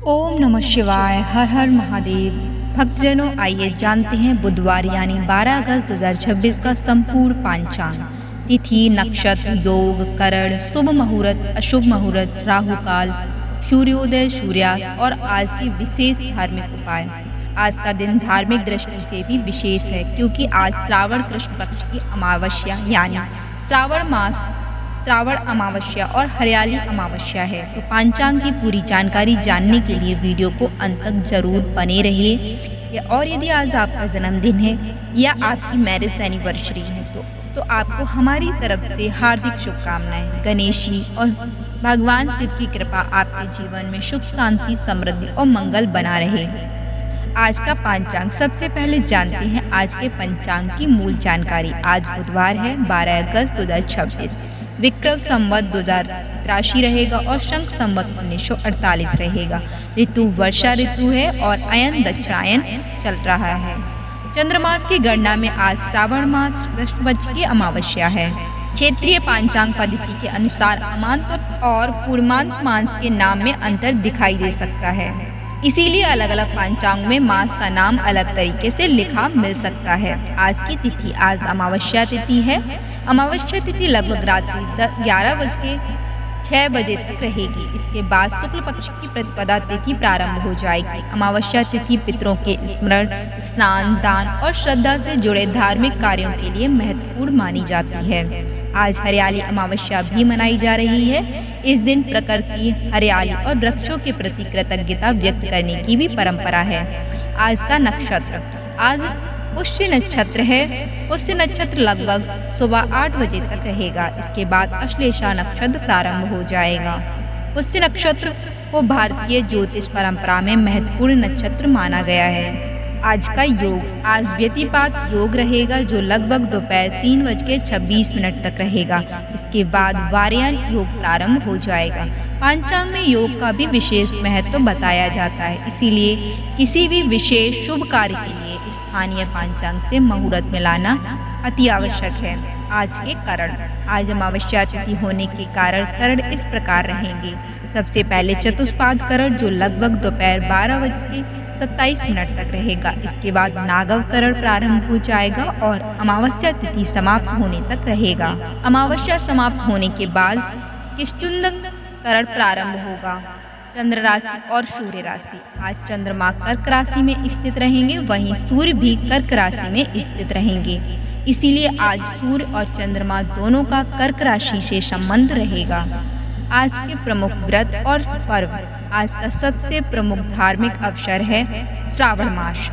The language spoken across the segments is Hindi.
ओम नमः शिवाय। हर हर महादेव। भक्तजनों, आइए जानते हैं बुधवार यानी 12 अगस्त 2026 का संपूर्ण पांचांग। तिथि, नक्षत्र, योग, करण, शुभ मुहूर्त, अशुभ मुहूर्त, राहु काल, सूर्योदय, सूर्यास्त और आज के विशेष धार्मिक उपाय। आज का दिन धार्मिक दृष्टि से भी विशेष है क्योंकि आज श्रावण कृष्ण पक्ष की अमावस्या यानी श्रावण अमावस्या और हरियाली अमावस्या है। तो पांचांग की पूरी जानकारी जानने के लिए वीडियो को अंत तक जरूर बने रहिए। और यदि आज आपका जन्मदिन है या आपकी मैरिज एनिवर्सरी है तो आपको हमारी तरफ से हार्दिक शुभकामनाएं। गणेश जी और भगवान शिव की कृपा आपके जीवन में सुख, शांति, समृद्धि और मंगल बना रहे। आज का पांचांग सबसे पहले जानते हैं आज के पंचांग की मूल जानकारी। आज बुधवार है 12 अगस्त 2026। विक्रम संवत 2083 रहेगा और शंख संवत 1948 रहेगा। ऋतु वर्षा ऋतु है और अयन दक्षिणायन चल रहा है। चंद्रमास की गणना में आज श्रावण मास कृष्ण पक्ष की अमावस्या है। क्षेत्रीय पांचांग पद्धति के अनुसार अमांत और पूर्णांत मास के नाम में अंतर दिखाई दे सकता है, इसीलिए अलग अलग पांचांग में मास का नाम अलग तरीके से लिखा मिल सकता है। आज की तिथि, आज अमावस्या तिथि है। अमावस्या तिथि लगभग रात्रि 11:06 बजे तक रहेगी। इसके बाद शुक्ल पक्ष की प्रतिपदा तिथि प्रारंभ हो जाएगी। अमावस्या तिथि पितरों के स्मरण, स्नान, दान और श्रद्धा से जुड़े धार्मिक कार्यों के लिए महत्वपूर्ण मानी जाती है। आज हरियाली अमावस्या भी मनाई जा रही है। इस दिन प्रकृति, हरियाली और वृक्षों के प्रति कृतज्ञता व्यक्त करने की भी परंपरा है। आज का नक्षत्र, आज पुष्य नक्षत्र है। पुष्य नक्षत्र लगभग सुबह 8 बजे तक रहेगा। इसके बाद अश्लेषा नक्षत्र प्रारंभ हो जाएगा। पुष्य नक्षत्र को भारतीय ज्योतिष परंपरा में महत्वपूर्ण नक्षत्र माना गया है। आज का योग, आज व्यतिपात योग रहेगा जो लगभग दोपहर 3:26 तक रहेगा। इसके बाद वार्यान योग प्रारंभ हो जाएगा। पांचांग में योग का भी विशेष महत्व बताया जाता है, इसीलिए किसी भी विशेष शुभ कार्य के लिए स्थानीय पांचांग से मुहूर्त मिलाना अति आवश्यक है। आज के करण, आज अमावस्या तिथि होने के कारण करण इस प्रकार रहेंगे। सबसे पहले चतुष्पाद करण जो लगभग दोपहर 12:27 तक रहेगा। इसके बाद नागव करण प्रारंभ हो जाएगा और अमावस्या तिथि समाप्त होने तक रहेगा। अमावस्या समाप्त होने के बाद किष्किंध करण प्रारंभ होगा। चंद्र राशि और सूर्य राशि, आज चंद्रमा कर्क राशि में स्थित रहेंगे, वहीं सूर्य भी कर्क राशि में स्थित रहेंगे। इसीलिए आज सूर्य और चंद्रमा दोनों का कर्क राशि से संबंध रहेगा। आज के प्रमुख व्रत और पर्व, आज का सबसे प्रमुख धार्मिक अवसर है श्रावण मास,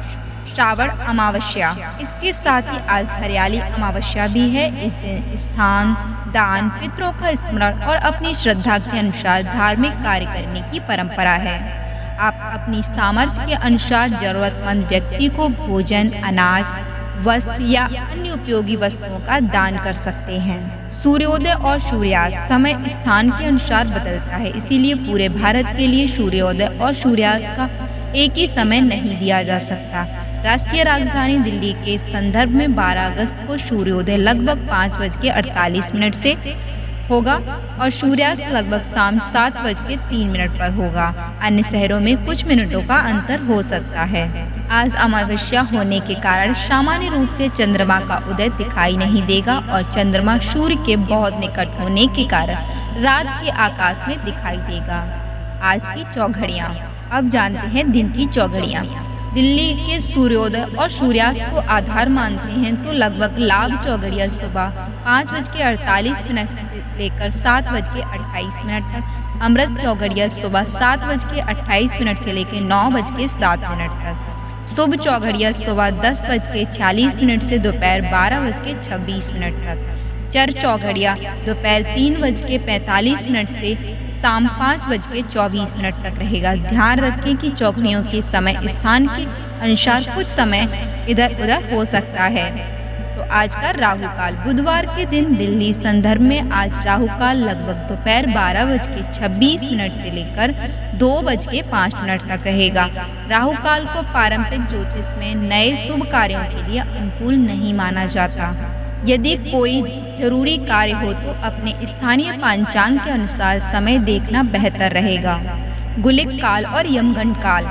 श्रावण अमावस्या। इसके साथ ही आज हरियाली अमावस्या भी है। इस दिन स्थान, दान, पितरों का स्मरण और अपनी श्रद्धा के अनुसार धार्मिक कार्य करने की परंपरा है। आप अपनी सामर्थ्य के अनुसार जरूरतमंद व्यक्ति को भोजन, अनाज, वस्त्र या अन्य उपयोगी वस्तुओं का दान कर सकते हैं। सूर्योदय और सूर्यास्त समय स्थान के अनुसार बदलता है, इसीलिए पूरे भारत के लिए सूर्योदय और सूर्यास्त का एक ही समय नहीं दिया जा सकता। राष्ट्रीय राजधानी दिल्ली के संदर्भ में 12 अगस्त को सूर्योदय लगभग 5:48 से होगा और सूर्यास्त लगभग शाम 7:03 पर होगा। अन्य शहरों में कुछ मिनटों का अंतर हो सकता है। आज अमावस्या होने के कारण सामान्य रूप से चंद्रमा का उदय दिखाई नहीं देगा और चंद्रमा सूर्य के बहुत निकट होने के कारण रात के आकाश में दिखाई देगा। आज की चौघड़ियाँ, अब जानते हैं दिन की चौघड़ियाँ। दिल्ली के सूर्योदय और सूर्यास्त को आधार मानते हैं तो लगभग लाभ चौघड़ियाँ सुबह 5:48 से लेकर 7:28 तक, अमृत चौघड़ियाँ सुबह 7:28 से लेकर 9:07 तक, शुभ चौघड़ियाँ सुबह 10:40 से दोपहर 12:26 तक, चर चौघड़ियाँ दोपहर 3:45 से शाम 5:24 तक रहेगा। ध्यान रखें कि चौघड़ियों के समय स्थान के अनुसार कुछ समय इधर उधर हो सकता है। तो आज का राहु काल, बुधवार के दिन दिल्ली संदर्भ में आज राहु काल लगभग दोपहर 12:26 से लेकर 2:05 तक रहेगा। राहु काल को पारंपरिक ज्योतिष में नए शुभ कार्यों के लिए अनुकूल नहीं माना जाता। यदि कोई जरूरी कार्य हो तो अपने स्थानीय पांचांग के अनुसार समय देखना बेहतर रहेगा। गुलिक काल और यमगंड काल।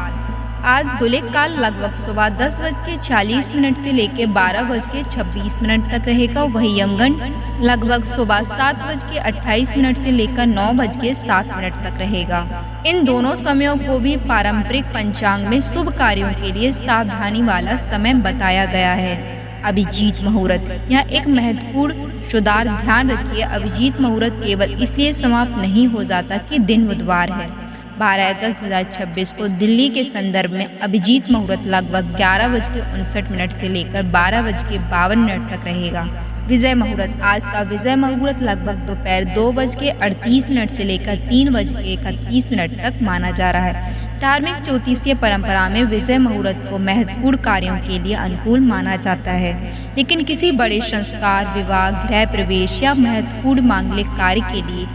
आज गुलिक काल लगभग सुबह 10:40 से लेकर 12:26 तक रहेगा। वही यमगंड लगभग सुबह 7:28 से लेकर 9:07 तक रहेगा। इन दोनों समयों को भी पारंपरिक पंचांग में शुभ कार्यों के लिए सावधानी वाला समय बताया गया है। अभिजीत मुहूर्त, यह एक महत्वपूर्ण सुधार। ध्यान रखिए, अभिजीत मुहूर्त केवल इसलिए समाप्त नहीं हो जाता कि दिन बुधवार है। 12 अगस्त 2026 को दिल्ली के संदर्भ में अभिजीत मुहूर्त लगभग 11:59 से लेकर 12:52 तक रहेगा। विजय मुहूर्त, आज का विजय मुहूर्त लगभग दोपहर 2:38 से लेकर 3:31 तक माना जा रहा है। धार्मिक ज्योतिषीय परंपरा में विजय मुहूर्त को महत्वपूर्ण कार्यों के लिए अनुकूल माना जाता है, लेकिन किसी बड़े संस्कार, विवाह, गृह प्रवेश या महत्वपूर्ण मांगलिक कार्य के लिए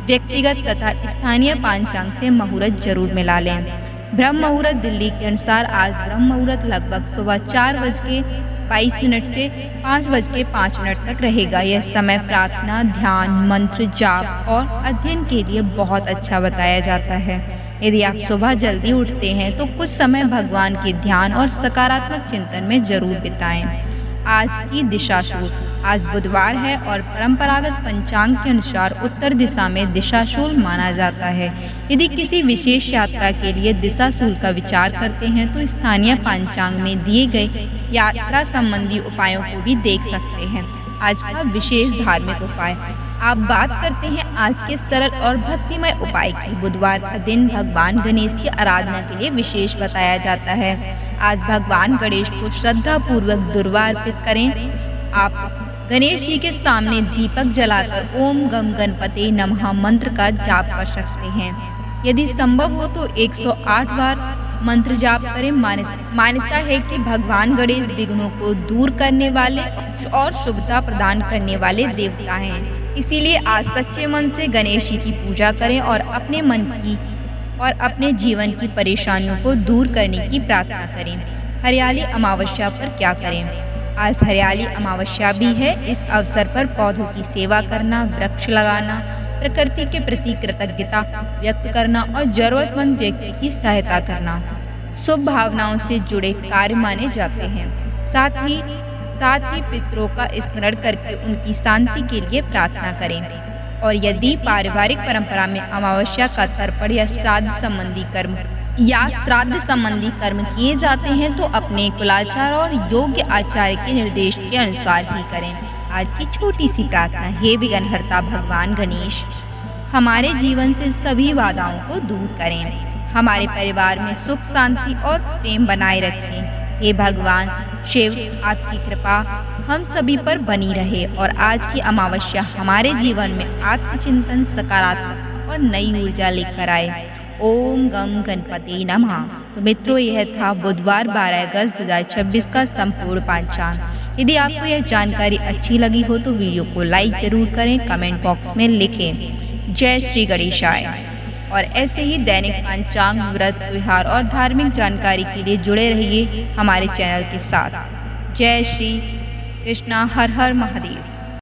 व्यक्तिगत तथा स्थानीय पंचांग से मुहूर्त जरूर मिला लें। ब्रह्म मुहूर्त, दिल्ली के अनुसार आज ब्रह्म मुहूर्त लगभग सुबह 4:22 से 5:05 तक रहेगा। यह समय प्रार्थना, ध्यान, मंत्र जाप और अध्ययन के लिए बहुत अच्छा बताया जाता है। यदि आप सुबह जल्दी उठते हैं तो कुछ समय भगवान के ध्यान और सकारात्मक चिंतन में जरूर बिताएं। आज की दिशाशूल, आज बुधवार है और परंपरागत पंचांग के अनुसार उत्तर दिशा में दिशाशूल माना जाता है। यदि किसी विशेष यात्रा के लिए दिशाशूल का विचार करते हैं तो स्थानीय पंचांग में दिए गए यात्रा संबंधी उपायों को भी देख सकते हैं। आज का विशेष धार्मिक उपाय, आप बात करते हैं आज के सरल और भक्तिमय उपाय की। बुधवार का दिन भगवान गणेश की आराधना के लिए विशेष बताया जाता है। आज भगवान गणेश को श्रद्धा पूर्वक दुर्वा अर्पित करें। आप गणेश जी के सामने दीपक जलाकर ओम गम गणपते नमः मंत्र का जाप कर सकते हैं। यदि संभव हो तो 108 बार मंत्र जाप करें। मान्यता है कि भगवान गणेश विघ्नों को दूर करने वाले और शुभता प्रदान करने वाले देवता हैं। इसीलिए आज सच्चे मन से गणेश जी की पूजा करें और अपने मन की और अपने जीवन की परेशानियों को दूर करने की प्रार्थना करें। हरियाली अमावस्या पर क्या करें? आज हरियाली अमावस्या भी है। इस अवसर पर पौधों की सेवा करना, वृक्ष लगाना, प्रकृति के प्रति कृतज्ञता व्यक्त करना और जरूरतमंद व्यक्ति की सहायता करना शुभ भावनाओं से जुड़े कार्य माने जाते हैं। साथ ही पितरों का स्मरण करके उनकी शांति के लिए प्रार्थना करें। और यदि पारिवारिक परंपरा में अमावस्या का तर्पण या श्राद्ध संबंधी कर्म किए जाते हैं तो अपने कुलाचार और योग्य आचार्य के निर्देश के अनुसार ही करें। आज की छोटी सी प्रार्थना, हे विघ्नहर्ता भगवान गणेश, हमारे जीवन से सभी बाधाओं को दूर करें। हमारे परिवार में सुख, शांति और प्रेम बनाए रखें। हे भगवान शिव, आपकी कृपा हम सभी पर बनी रहे और आज की अमावस्या हमारे जीवन में आत्मचिंतन, सकारात्मक और नई ऊर्जा लेकर आए। ओम गम गणपति नमः। तो मित्रों, यह था बुधवार 12 अगस्त 2026 का संपूर्ण पंचांग। यदि आपको यह जानकारी अच्छी लगी हो तो वीडियो को लाइक जरूर करें, कमेंट बॉक्स में लिखें जय श्री गणेशाय। और ऐसे ही दैनिक पंचांग, व्रत, त्योहार और धार्मिक जानकारी के लिए जुड़े रहिए हमारे चैनल के साथ। जय श्री कृष्णा, हर हर महादेव।